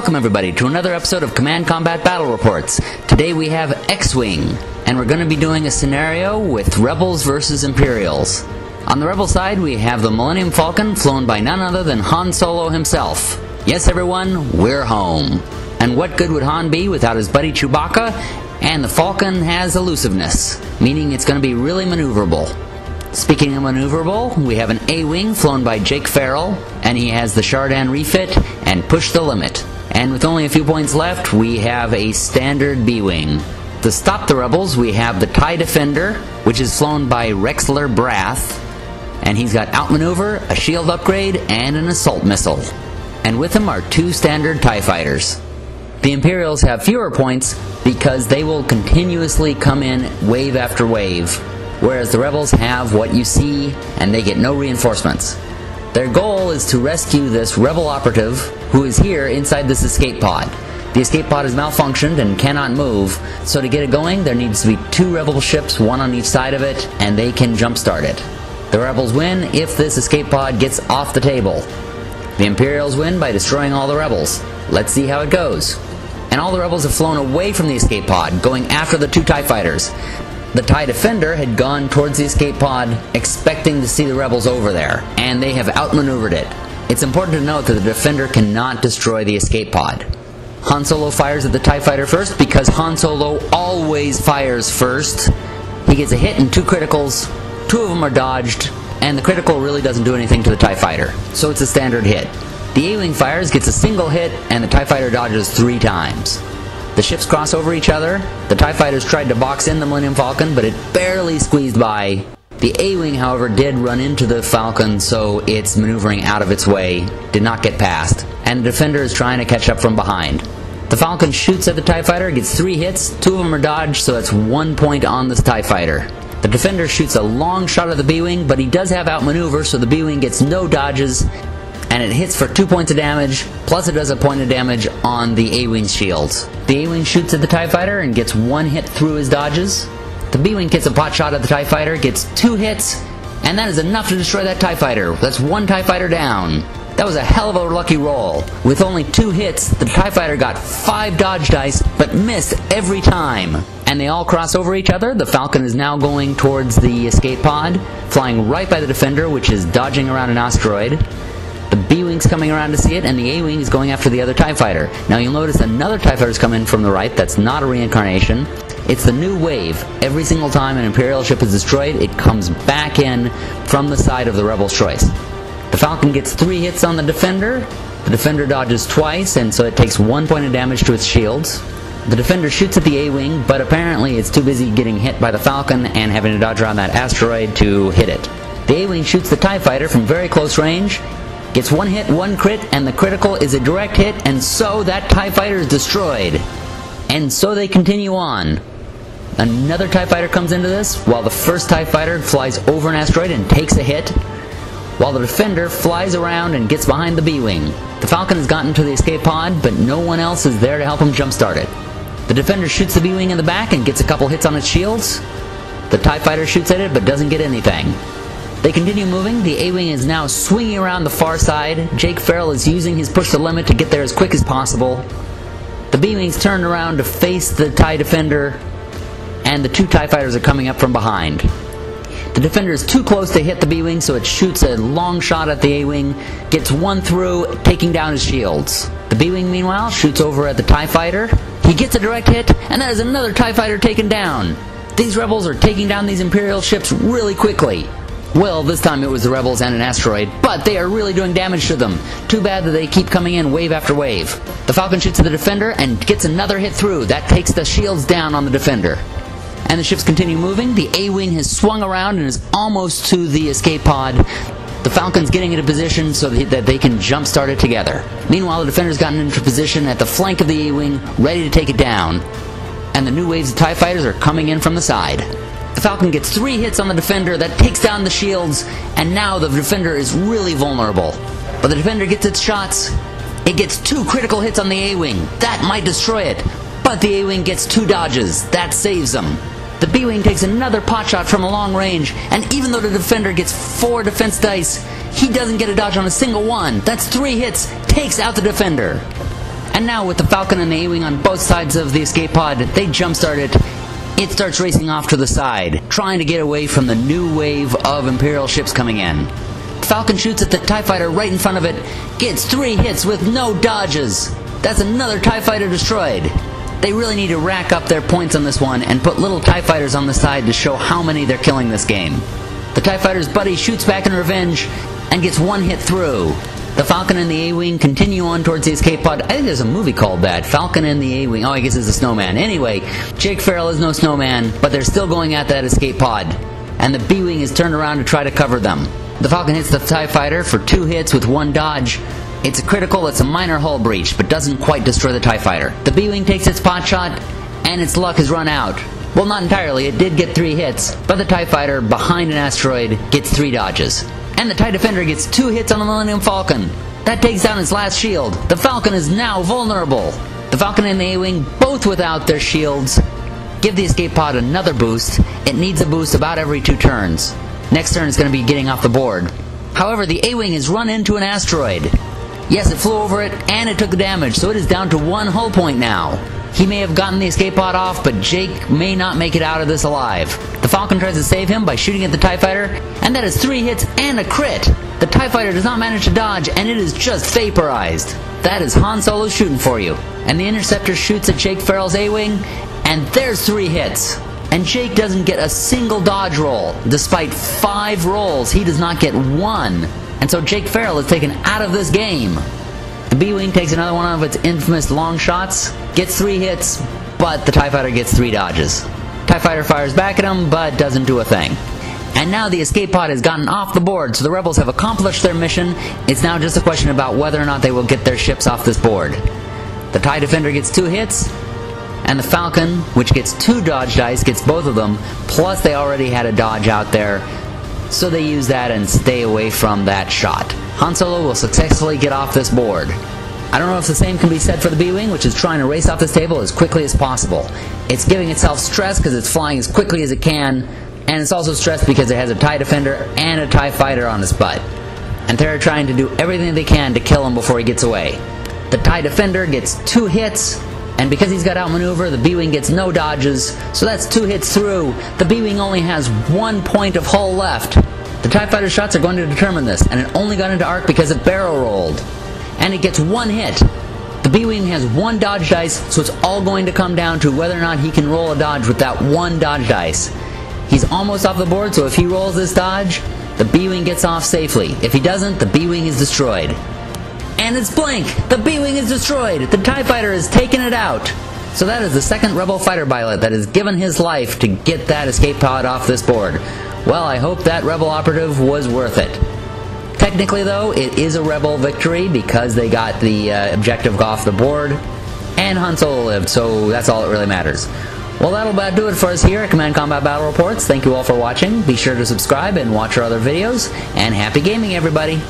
welcome everybody to another episode of Command Combat Battle Reports. Today we have X-Wing, and we're going to be doing a scenario with Rebels versus Imperials. On the Rebel side we have the Millennium Falcon, flown by none other than Han Solo himself. Yes everyone, we're home. And what good would Han be without his buddy Chewbacca? And the Falcon has elusiveness, meaning it's going to be really maneuverable. Speaking of maneuverable, we have an A-Wing flown by Jake Farrell, and he has the Chardin refit and Push the Limit. And with only a few points left, we have a standard B-Wing. To stop the Rebels, we have the TIE Defender, which is flown by Rexler Brath, and he's got outmaneuver, a shield upgrade, and an assault missile. And with him are two standard TIE Fighters. The Imperials have fewer points because they will continuously come in wave after wave, whereas the Rebels have what you see and they get no reinforcements. Their goal is to rescue this Rebel operative who is here inside this escape pod. The escape pod is malfunctioned and cannot move, so to get it going there needs to be two Rebel ships, one on each side of it, and they can jumpstart it. The Rebels win if this escape pod gets off the table. The Imperials win by destroying all the Rebels. Let's see how it goes. And all the Rebels have flown away from the escape pod, going after the two TIE Fighters. The TIE Defender had gone towards the escape pod, expecting to see the Rebels over there, and they have outmaneuvered it. It's important to note that the Defender cannot destroy the escape pod. Han Solo fires at the TIE Fighter first because Han Solo always fires first. He gets a hit and two criticals, two of them are dodged, and the critical really doesn't do anything to the TIE Fighter, so it's a standard hit. The A-Wing fires, gets a single hit, and the TIE Fighter dodges 3 times. The ships cross over each other. The TIE Fighters tried to box in the Millennium Falcon, but it barely squeezed by. The A-Wing, however, did run into the Falcon, so it's maneuvering out of its way, did not get past, and the Defender is trying to catch up from behind. The Falcon shoots at the TIE Fighter, gets 3 hits, 2 of them are dodged, so that's 1 point on this TIE Fighter. The Defender shoots a long shot at the B-Wing, but he does have outmaneuver, so the B-Wing gets no dodges, and it hits for 2 points of damage, plus it does a point of damage on the A-Wing's shields. The A-Wing shoots at the TIE Fighter and gets 1 hit through his dodges. The B-Wing gets a pot shot at the TIE Fighter, gets 2 hits, and that is enough to destroy that TIE Fighter. That's 1 TIE Fighter down. That was a hell of a lucky roll. With only 2 hits, the TIE Fighter got 5 dodge dice, but missed every time. And they all cross over each other. The Falcon is now going towards the escape pod, flying right by the Defender, which is dodging around an asteroid. The B-Wing's coming around to see it, and the A-Wing is going after the other TIE Fighter. Now you'll notice another TIE Fighter's come in from the right. That's not a reincarnation. It's the new wave. Every single time an Imperial ship is destroyed, it comes back in from the side of the Rebel's choice. The Falcon gets 3 hits on the Defender. The Defender dodges twice, and so it takes 1 point of damage to its shields. The Defender shoots at the A-Wing, but apparently it's too busy getting hit by the Falcon and having to dodge around that asteroid to hit it. The A-Wing shoots the TIE Fighter from very close range, gets 1 hit, 1 crit, and the critical is a direct hit, and so that TIE Fighter is destroyed. And so they continue on. Another TIE Fighter comes into this, while the first TIE Fighter flies over an asteroid and takes a hit, while the Defender flies around and gets behind the B-Wing. The Falcon has gotten to the escape pod, but no one else is there to help him jumpstart it. The Defender shoots the B-Wing in the back and gets a couple hits on its shields. The TIE Fighter shoots at it but doesn't get anything. They continue moving. The A-Wing is now swinging around the far side. Jake Farrell is using his Push the Limit to get there as quick as possible. The B-Wing's turned around to face the TIE Defender, and the 2 TIE Fighters are coming up from behind. The Defender is too close to hit the B-Wing, so it shoots a long shot at the A-Wing, gets 1 through, taking down his shields. The B-Wing, meanwhile, shoots over at the TIE Fighter. He gets a direct hit, and that is another TIE Fighter taken down. These Rebels are taking down these Imperial ships really quickly. Well, this time it was the Rebels and an asteroid, but they are really doing damage to them. Too bad that they keep coming in wave after wave. The Falcon shoots at the Defender and gets another hit through. That takes the shields down on the Defender. And the ships continue moving. The A-Wing has swung around and is almost to the escape pod. The Falcon's getting into position so that they can jumpstart it together. Meanwhile, the Defender's gotten into position at the flank of the A-Wing, ready to take it down. And the new waves of TIE Fighters are coming in from the side. The Falcon gets 3 hits on the Defender, that takes down the shields, and now the Defender is really vulnerable. But the Defender gets its shots. It gets 2 critical hits on the A-Wing. That might destroy it. But the A-Wing gets 2 dodges. That saves them. The B-Wing takes another pot shot from a long range, and even though the Defender gets 4 defense dice, he doesn't get a dodge on a single one. That's 3 hits, takes out the Defender. And now with the Falcon and the A-Wing on both sides of the escape pod, they jumpstart it. It starts racing off to the side, trying to get away from the new wave of Imperial ships coming in. The Falcon shoots at the TIE Fighter right in front of it, gets 3 hits with no dodges. That's another TIE Fighter destroyed. They really need to rack up their points on this one and put little TIE Fighters on the side to show how many they're killing this game. The TIE Fighter's buddy shoots back in revenge and gets 1 hit through. The Falcon and the A-Wing continue on towards the escape pod. I think there's a movie called that, Falcon and the A-Wing. Oh, I guess it's a snowman. Anyway, Jake Farrell is no snowman, but they're still going at that escape pod. And the B-Wing is turned around to try to cover them. The Falcon hits the TIE Fighter for 2 hits with 1 dodge. It's a critical, it's a minor hull breach, but doesn't quite destroy the TIE Fighter. The B-Wing takes its pot shot, and its luck has run out. Well, not entirely, it did get 3 hits, but the TIE Fighter, behind an asteroid, gets 3 dodges. And the TIE Defender gets 2 hits on the Millennium Falcon. That takes down its last shield. The Falcon is now vulnerable. The Falcon and the A-Wing, both without their shields, give the escape pod another boost. It needs a boost about every 2 turns. Next turn is going to be getting off the board. However, the A-Wing has run into an asteroid. Yes, it flew over it, and it took the damage, so it is down to 1 hull point now. He may have gotten the escape pod off, but Jake may not make it out of this alive. The Falcon tries to save him by shooting at the TIE Fighter, and that is 3 hits and a crit. The TIE Fighter does not manage to dodge, and it is just vaporized. That is Han Solo shooting for you. And the Interceptor shoots at Jake Farrell's A-Wing, and there's 3 hits. And Jake doesn't get a single dodge roll. Despite 5 rolls, he does not get 1. And so Jake Farrell is taken out of this game. The B-Wing takes another one of its infamous long shots, gets 3 hits, but the TIE Fighter gets 3 dodges. TIE Fighter fires back at him, but doesn't do a thing. And now the escape pod has gotten off the board, so the rebels have accomplished their mission. It's now just a question about whether or not they will get their ships off this board. The TIE Defender gets 2 hits, and the Falcon, which gets 2 dodge dice, gets both of them, plus they already had a dodge out there, so they use that and stay away from that shot. Han Solo will successfully get off this board. I don't know if the same can be said for the B-Wing, which is trying to race off this table as quickly as possible. It's giving itself stress because it's flying as quickly as it can, and it's also stressed because it has a TIE Defender and a TIE Fighter on its butt. And they're trying to do everything they can to kill him before he gets away. The TIE Defender gets 2 hits, and because he's got outmaneuver, the B-Wing gets no dodges, so that's 2 hits through. The B-Wing only has 1 point of hull left. The TIE Fighter shots are going to determine this, and it only got into arc because it barrel rolled. And it gets 1 hit. The B-Wing has 1 dodge dice, so it's all going to come down to whether or not he can roll a dodge with that 1 dodge dice. He's almost off the board, so if he rolls this dodge, the B-Wing gets off safely. If he doesn't, the B-Wing is destroyed. And it's blank! The B-Wing is destroyed! The TIE Fighter has taken it out! So that is the second Rebel fighter pilot that has given his life to get that escape pod off this board. Well, I hope that Rebel operative was worth it. Technically, though, it is a Rebel victory because they got the objective off the board, and Han Solo lived, so that's all that really matters. Well, that'll about do it for us here at Command Combat Battle Reports. Thank you all for watching. Be sure to subscribe and watch our other videos, and happy gaming, everybody!